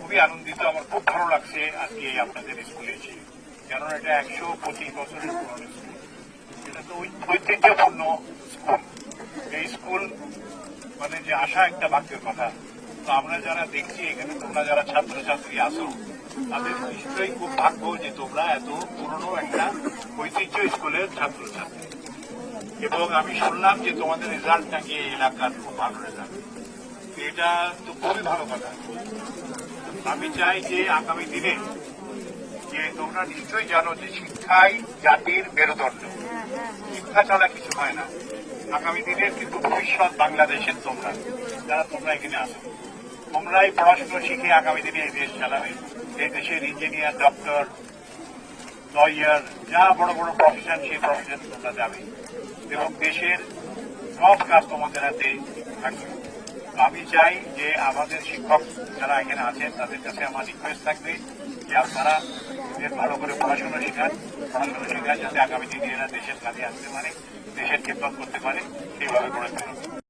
খুবই আনন্দিত, আমার খুব ভালো লাগছে আজকে আপনাদের স্কুলে এসে, কেননা এটা 125 বছরের পুরনো স্কুল। এটা তো ঐতিহ্যপূর্ণ স্কুল। এই স্কুল মানে যে আশা একটা ভাগ্যের কথা। তো আমরা যারা দেখছি এখানে, তোমরা যারা ছাত্রছাত্রী আসো, তাদের নিশ্চয়ই খুব ভাগ্য যে তোমরা এত পুরনো একটা ঐতিহ্য স্কুলের ছাত্রছাত্রী। এবং আমি শুনলাম যে তোমাদের রেজাল্ট নাকি এলাকার খুব ভালো রেজাল্ট। এটা তো খুবই ভালো কথা। আমি চাই যে আগামী দিনে, যে তোমরা নিশ্চয়ই জানো যে শিক্ষাই জাতির মেরুদণ্ড, শিক্ষা ছাড়া কিছু হয় না। আগামী দিনের কিন্তু ভবিষ্যৎ বাংলাদেশের তোমরা, যারা তোমরা এখানে আসো, তোমরাই পড়াশোনা শিখে আগামী দিনে এই দেশ চালাবে। এই দেশের ইঞ্জিনিয়ার, ডক্টর, লয়ার, যা বড় বড় প্রফেশন, সেই প্রফেশন তোমরা যাবে এবং দেশের সব কাজ তোমাদের হাতে থাকবে। আমি চাই যে আমাদের শিক্ষক যারা এখানে আছেন তাদের কাছে আমার রিকোয়েস্ট থাকবে যে আপনারা এদের ভালো করে পড়াশোনা শেখান যাতে আগামী দিনে এরা দেশের কাজে আসতে পারে, দেশের খেদমত করতে পারে, সেইভাবে করে তুলুন।